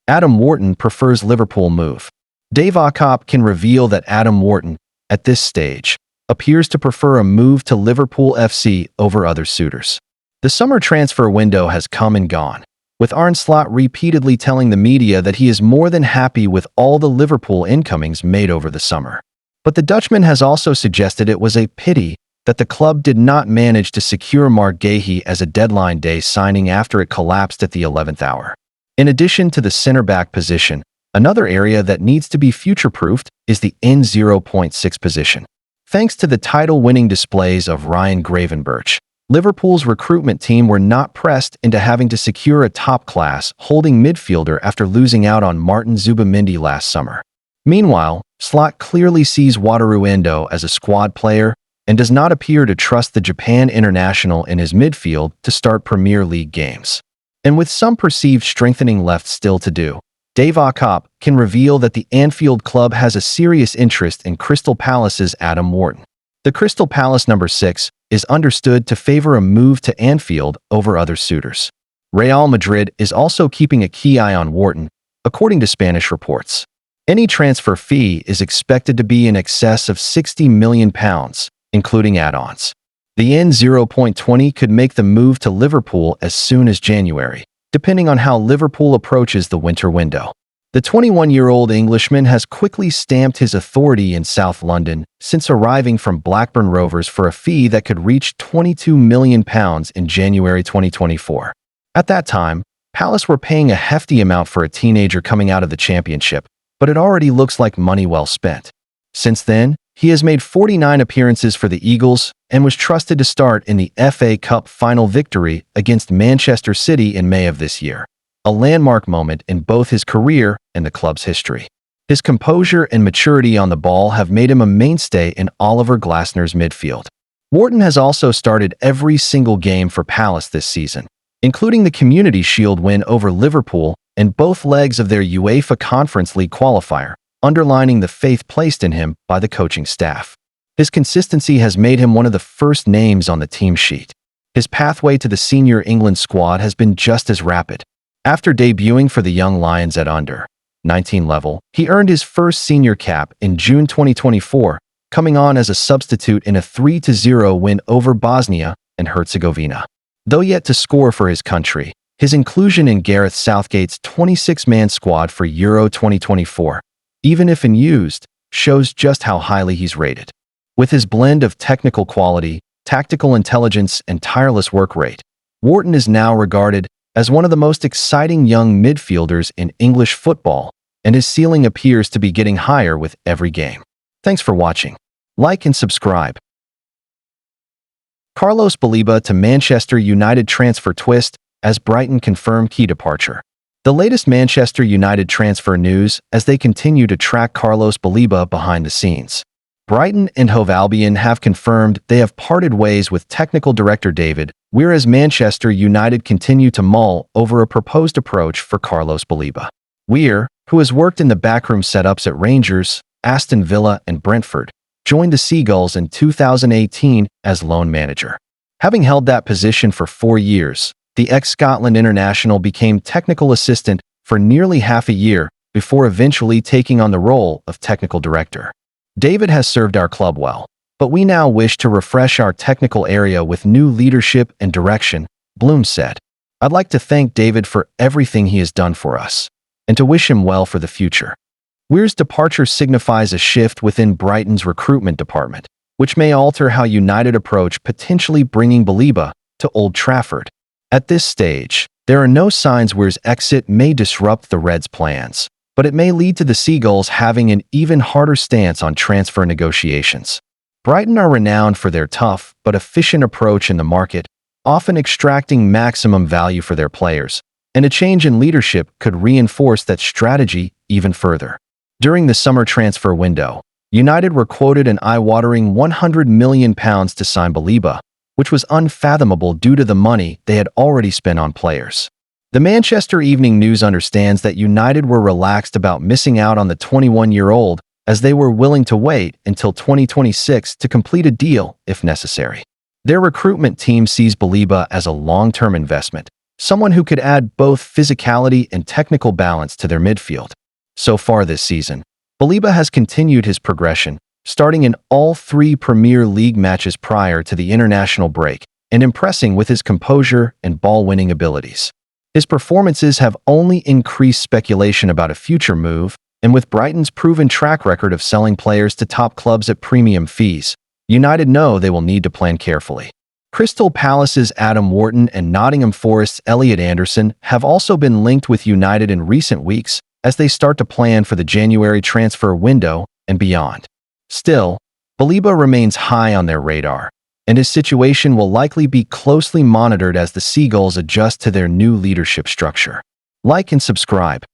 Adam Wharton prefers Liverpool move. Dave Okop can reveal that Adam Wharton, at this stage, appears to prefer a move to Liverpool FC over other suitors. The summer transfer window has come and gone, with Arne Slot repeatedly telling the media that he is more than happy with all the Liverpool incomings made over the summer. But the Dutchman has also suggested it was a pity that the club did not manage to secure Marc Guéhi as a deadline day signing after it collapsed at the 11th hour. In addition to the center-back position, another area that needs to be future-proofed is the N0.6 position. Thanks to the title-winning displays of Ryan Gravenberch, Liverpool's recruitment team were not pressed into having to secure a top-class holding midfielder after losing out on Martin Zubimendi last summer. Meanwhile, Slot clearly sees Wataru Endo as a squad player and does not appear to trust the Japan international in his midfield to start Premier League games. And with some perceived strengthening left still to do, Dave Okop can reveal that the Anfield club has a serious interest in Crystal Palace's Adam Wharton. The Crystal Palace number 6 is understood to favor a move to Anfield over other suitors. Real Madrid is also keeping a key eye on Wharton, according to Spanish reports. Any transfer fee is expected to be in excess of £60 million, including add-ons. The N0.20 could make the move to Liverpool as soon as January, depending on how Liverpool approaches the winter window. The 21-year-old Englishman has quickly stamped his authority in South London since arriving from Blackburn Rovers for a fee that could reach £22 million in January 2024. At that time, Palace were paying a hefty amount for a teenager coming out of the Championship, but it already looks like money well spent. Since then, he has made 49 appearances for the Eagles and was trusted to start in the FA Cup final victory against Manchester City in May of this year, a landmark moment in both his career and the club's history. His composure and maturity on the ball have made him a mainstay in Oliver Glasner's midfield. Wharton has also started every single game for Palace this season, including the Community Shield win over Liverpool and both legs of their UEFA Conference League qualifier, underlining the faith placed in him by the coaching staff. His consistency has made him one of the first names on the team sheet. His pathway to the senior England squad has been just as rapid. After debuting for the Young Lions at under-19 level, he earned his first senior cap in June 2024, coming on as a substitute in a 3-0 win over Bosnia and Herzegovina. Though yet to score for his country, his inclusion in Gareth Southgate's 26-man squad for Euro 2024, even if unused, shows just how highly he's rated. With his blend of technical quality, tactical intelligence, and tireless work rate, Wharton is now regarded as one of the most exciting young midfielders in English football, and his ceiling appears to be getting higher with every game. Thanks for watching. Like and subscribe. Carlos Baleba to Manchester United transfer twist as Brighton confirm key departure. The latest Manchester United transfer news as they continue to track Carlos Baleba behind the scenes. Brighton and Hove Albion have confirmed they have parted ways with technical director David, whereas Manchester United continue to mull over a proposed approach for Carlos Baleba. Weir, who has worked in the backroom setups at Rangers, Aston Villa, and Brentford, joined the Seagulls in 2018 as loan manager. Having held that position for 4 years, the ex-Scotland international became technical assistant for nearly half a year before eventually taking on the role of technical director. David has served our club well, but we now wish to refresh our technical area with new leadership and direction, Bloom said. I'd like to thank David for everything he has done for us, and to wish him well for the future. Weir's departure signifies a shift within Brighton's recruitment department, which may alter how United approach potentially bringing Baleba to Old Trafford. At this stage, there are no signs Weir's exit may disrupt the Reds' plans, but it may lead to the Seagulls having an even harder stance on transfer negotiations. Brighton are renowned for their tough but efficient approach in the market, often extracting maximum value for their players, and a change in leadership could reinforce that strategy even further. During the summer transfer window, United were quoted an eye-watering £100 million to sign Baleba, which was unfathomable due to the money they had already spent on players. The Manchester Evening News understands that United were relaxed about missing out on the 21-year-old as they were willing to wait until 2026 to complete a deal if necessary. Their recruitment team sees Baleba as a long-term investment, someone who could add both physicality and technical balance to their midfield. So far this season, Baleba has continued his progression, starting in all 3 Premier League matches prior to the international break and impressing with his composure and ball-winning abilities. His performances have only increased speculation about a future move, and with Brighton's proven track record of selling players to top clubs at premium fees, United know they will need to plan carefully. Crystal Palace's Adam Wharton and Nottingham Forest's Elliot Anderson have also been linked with United in recent weeks as they start to plan for the January transfer window and beyond. Still, Baleba remains high on their radar, and his situation will likely be closely monitored as the Seagulls adjust to their new leadership structure. Like and subscribe.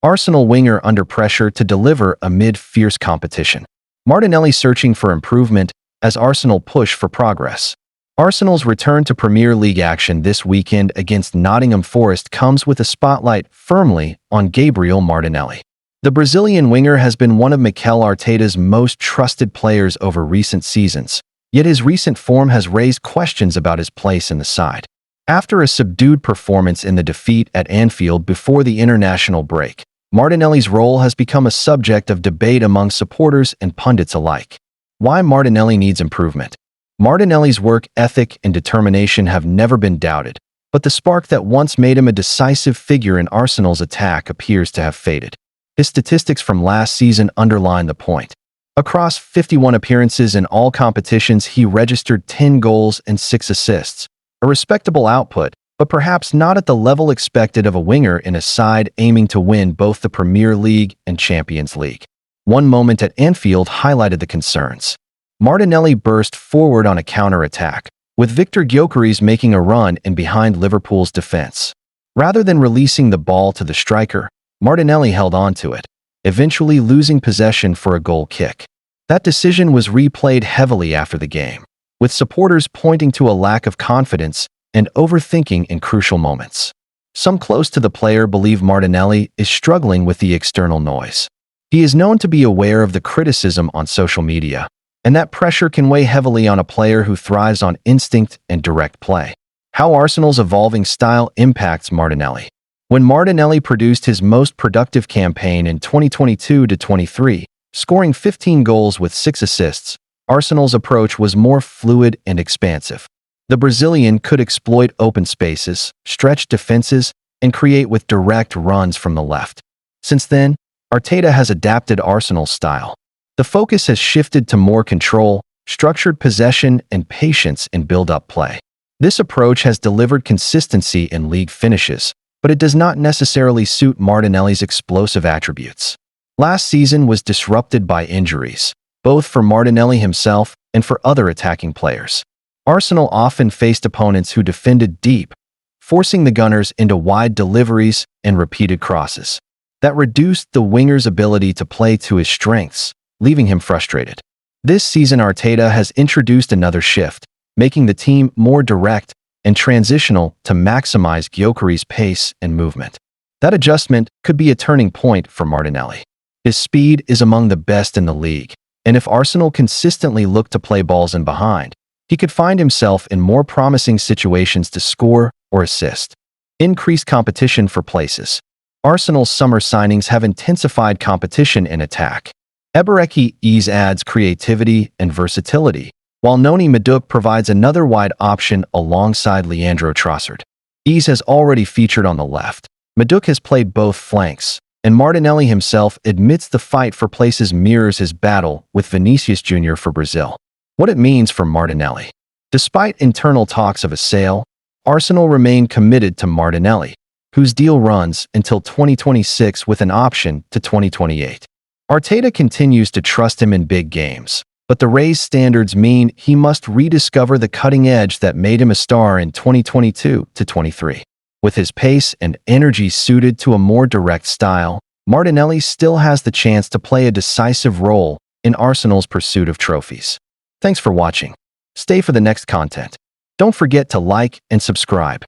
Arsenal winger under pressure to deliver amid fierce competition. Martinelli searching for improvement as Arsenal push for progress. Arsenal's return to Premier League action this weekend against Nottingham Forest comes with a spotlight firmly on Gabriel Martinelli. The Brazilian winger has been one of Mikel Arteta's most trusted players over recent seasons, yet his recent form has raised questions about his place in the side. After a subdued performance in the defeat at Anfield before the international break, Martinelli's role has become a subject of debate among supporters and pundits alike. Why Martinelli needs improvement? Martinelli's work ethic and determination have never been doubted, but the spark that once made him a decisive figure in Arsenal's attack appears to have faded. His statistics from last season underline the point. Across 51 appearances in all competitions, he registered 10 goals and 6 assists, a respectable output, but perhaps not at the level expected of a winger in a side aiming to win both the Premier League and Champions League. One moment at Anfield highlighted the concerns. Martinelli burst forward on a counter-attack, with Victor Gyökeres making a run in behind Liverpool's defense. Rather than releasing the ball to the striker, Martinelli held on to it, eventually losing possession for a goal kick. That decision was replayed heavily after the game, with supporters pointing to a lack of confidence and overthinking in crucial moments. Some close to the player believe Martinelli is struggling with the external noise. He is known to be aware of the criticism on social media, and that pressure can weigh heavily on a player who thrives on instinct and direct play. How Arsenal's evolving style impacts Martinelli. When Martinelli produced his most productive campaign in 2022-23, scoring 15 goals with 6 assists, Arsenal's approach was more fluid and expansive. The Brazilian could exploit open spaces, stretch defenses, and create with direct runs from the left. Since then, Arteta has adapted Arsenal's style. The focus has shifted to more control, structured possession, and patience in build-up play. This approach has delivered consistency in league finishes, but it does not necessarily suit Martinelli's explosive attributes. Last season was disrupted by injuries, both for Martinelli himself and for other attacking players. Arsenal often faced opponents who defended deep, forcing the Gunners into wide deliveries and repeated crosses. That reduced the winger's ability to play to his strengths, leaving him frustrated. This season Arteta has introduced another shift, making the team more direct and transitional to maximize Gyökeres' pace and movement. That adjustment could be a turning point for Martinelli. His speed is among the best in the league, and if Arsenal consistently look to play balls in behind, he could find himself in more promising situations to score or assist. Increased competition for places. Arsenal's summer signings have intensified competition in attack. Eberechi's adds creativity and versatility, while Noni Madueke provides another wide option alongside Leandro Trossard. Ease has already featured on the left. Madueke has played both flanks, and Martinelli himself admits the fight for places mirrors his battle with Vinicius Jr. for Brazil. What it means for Martinelli. Despite internal talks of a sale, Arsenal remain committed to Martinelli, whose deal runs until 2026 with an option to 2028. Arteta continues to trust him in big games, but the raised standards mean he must rediscover the cutting edge that made him a star in 2022-23. With his pace and energy suited to a more direct style, Martinelli still has the chance to play a decisive role in Arsenal's pursuit of trophies. Thanks for watching. Stay for the next content. Don't forget to like and subscribe.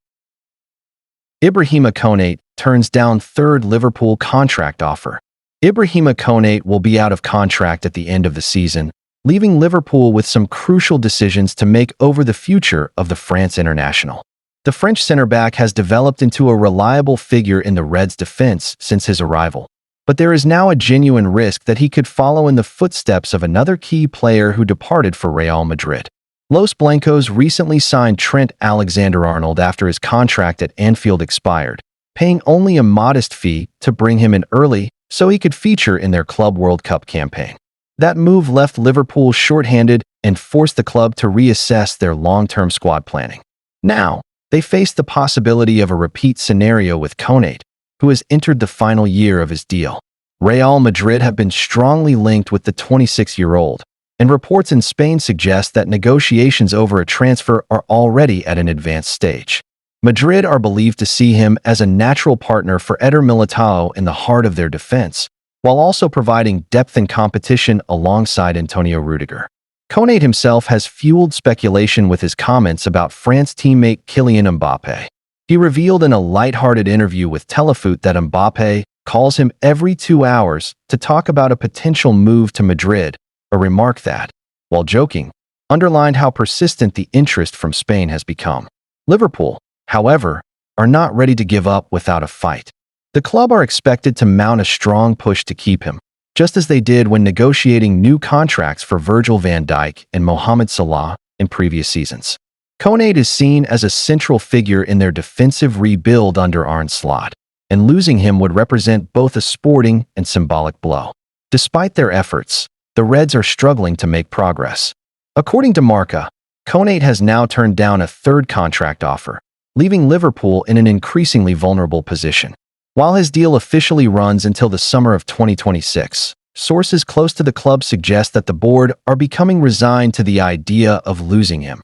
Ibrahima Konate turns down third Liverpool contract offer. Ibrahima Konate will be out of contract at the end of the season, leaving Liverpool with some crucial decisions to make over the future of the France international. The French center-back has developed into a reliable figure in the Reds' defense since his arrival, but there is now a genuine risk that he could follow in the footsteps of another key player who departed for Real Madrid. Los Blancos recently signed Trent Alexander-Arnold after his contract at Anfield expired, paying only a modest fee to bring him in early so he could feature in their Club World Cup campaign. That move left Liverpool short-handed and forced the club to reassess their long-term squad planning. Now, they face the possibility of a repeat scenario with Konate, who has entered the final year of his deal. Real Madrid have been strongly linked with the 26-year-old, and reports in Spain suggest that negotiations over a transfer are already at an advanced stage. Madrid are believed to see him as a natural partner for Eder Militao in the heart of their defense, while also providing depth and competition alongside Antonio Rudiger. Konate himself has fueled speculation with his comments about France teammate Kylian Mbappé. He revealed in a lighthearted interview with Telefoot that Mbappé calls him every 2 hours to talk about a potential move to Madrid, a remark that, while joking, underlined how persistent the interest from Spain has become. Liverpool, however, are not ready to give up without a fight. The club are expected to mount a strong push to keep him, just as they did when negotiating new contracts for Virgil van Dijk and Mohamed Salah in previous seasons. Konate is seen as a central figure in their defensive rebuild under Arne Slot, and losing him would represent both a sporting and symbolic blow. Despite their efforts, the Reds are struggling to make progress. According to Marca, Konate has now turned down a third contract offer, leaving Liverpool in an increasingly vulnerable position. While his deal officially runs until the summer of 2026, sources close to the club suggest that the board are becoming resigned to the idea of losing him,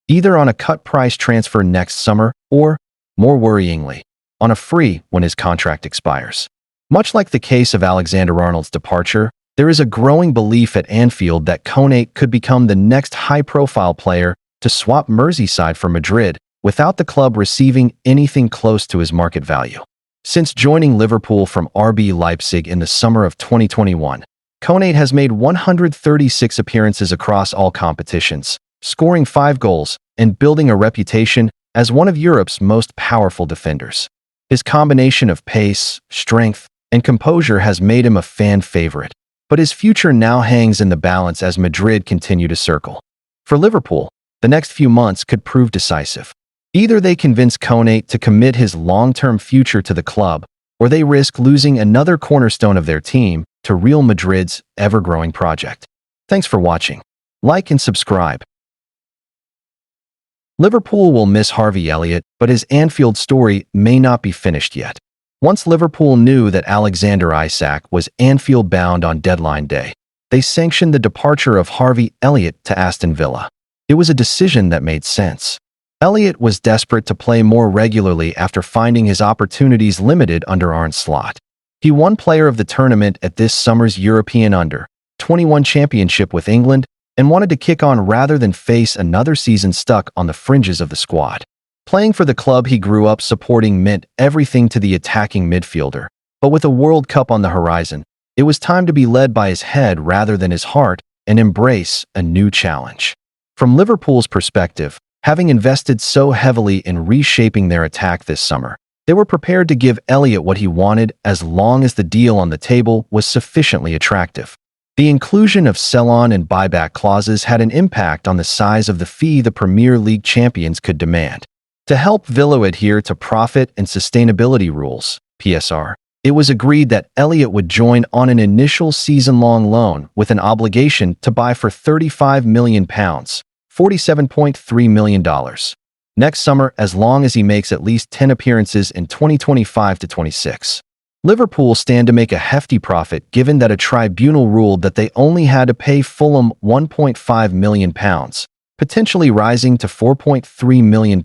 either on a cut-price transfer next summer or, more worryingly, on a free when his contract expires. Much like the case of Alexander-Arnold's departure, there is a growing belief at Anfield that Konate could become the next high-profile player to swap Merseyside for Madrid without the club receiving anything close to his market value. Since joining Liverpool from RB Leipzig in the summer of 2021, Konate has made 136 appearances across all competitions, scoring 5 goals and building a reputation as one of Europe's most powerful defenders. His combination of pace, strength, and composure has made him a fan favorite, but his future now hangs in the balance as Madrid continue to circle. For Liverpool, the next few months could prove decisive. Either they convince Konate to commit his long-term future to the club, or they risk losing another cornerstone of their team to Real Madrid's ever-growing project. Thanks for watching. Like and subscribe. Liverpool will miss Harvey Elliott, but his Anfield story may not be finished yet. Once Liverpool knew that Alexander Isak was Anfield-bound on deadline day, they sanctioned the departure of Harvey Elliott to Aston Villa. It was a decision that made sense. Elliott was desperate to play more regularly after finding his opportunities limited under Arne Slot. He won Player of the Tournament at this summer's European Under-21 Championship with England and wanted to kick on rather than face another season stuck on the fringes of the squad. Playing for the club he grew up supporting meant everything to the attacking midfielder, but with a World Cup on the horizon, it was time to be led by his head rather than his heart and embrace a new challenge. From Liverpool's perspective, having invested so heavily in reshaping their attack this summer, they were prepared to give Elliott what he wanted as long as the deal on the table was sufficiently attractive. The inclusion of sell-on and buyback clauses had an impact on the size of the fee the Premier League champions could demand. To help Villa adhere to profit and sustainability rules, PSR, it was agreed that Elliott would join on an initial season-long loan with an obligation to buy for £35 million. $47.3 million. Next summer, as long as he makes at least 10 appearances in 2025-26. Liverpool stand to make a hefty profit given that a tribunal ruled that they only had to pay Fulham £1.5 million, potentially rising to £4.3 million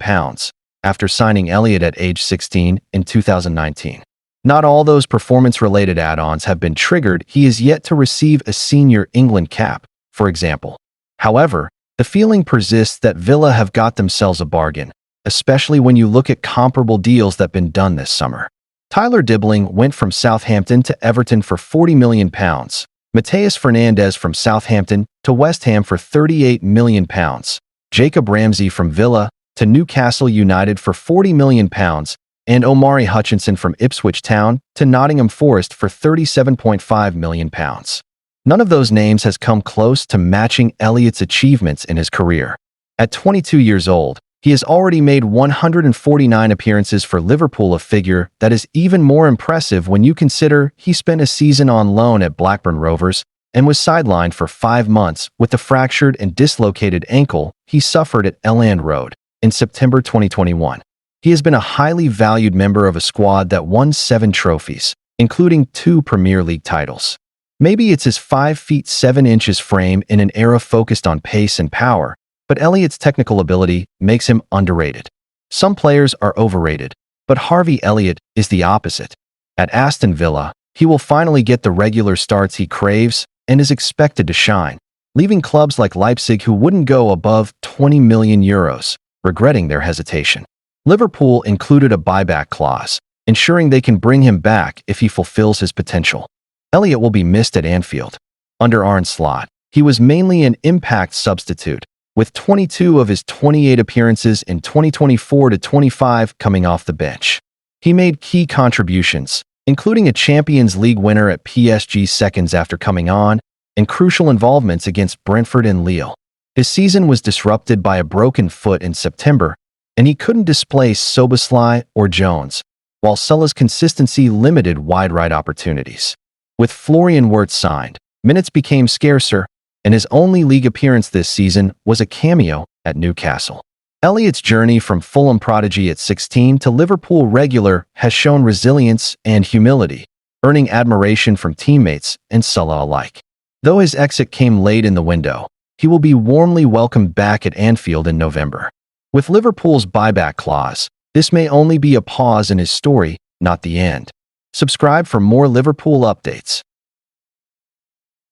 after signing Elliott at age 16 in 2019. Not all those performance-related add-ons have been triggered. He is yet to receive a senior England cap, for example. However, the feeling persists that Villa have got themselves a bargain, especially when you look at comparable deals that have been done this summer. Tyler Dibling went from Southampton to Everton for £40 million, Mateus Fernandes from Southampton to West Ham for £38 million. Jacob Ramsey from Villa to Newcastle United for £40 million. And Omari Hutchinson from Ipswich Town to Nottingham Forest for £37.5 million. None of those names has come close to matching Elliott's achievements in his career. At 22 years old, he has already made 149 appearances for Liverpool, a figure that is even more impressive when you consider he spent a season on loan at Blackburn Rovers and was sidelined for 5 months with the fractured and dislocated ankle he suffered at Elland Road in September 2021. He has been a highly valued member of a squad that won 7 trophies, including 2 Premier League titles. Maybe it's his 5 feet 7 inches frame in an era focused on pace and power, but Elliott's technical ability makes him underrated. Some players are overrated, but Harvey Elliott is the opposite. At Aston Villa, he will finally get the regular starts he craves and is expected to shine, leaving clubs like Leipzig, who wouldn't go above €20 million, regretting their hesitation. Liverpool included a buyback clause, ensuring they can bring him back if he fulfills his potential. Elliott will be missed at Anfield. Under Arne Slot, he was mainly an impact substitute, with 22 of his 28 appearances in 2024-25 coming off the bench. He made key contributions, including a Champions League winner at PSG seconds after coming on, and crucial involvements against Brentford and Lille. His season was disrupted by a broken foot in September, and he couldn't displace Szoboszlai or Jones, while Sulla's consistency limited wide-right opportunities. With Florian Wirtz signed, minutes became scarcer, and his only league appearance this season was a cameo at Newcastle. Elliott's journey from Fulham prodigy at 16 to Liverpool regular has shown resilience and humility, earning admiration from teammates and Sulla alike. Though his exit came late in the window, he will be warmly welcomed back at Anfield in November. With Liverpool's buyback clause, this may only be a pause in his story, not the end. Subscribe for more Liverpool updates.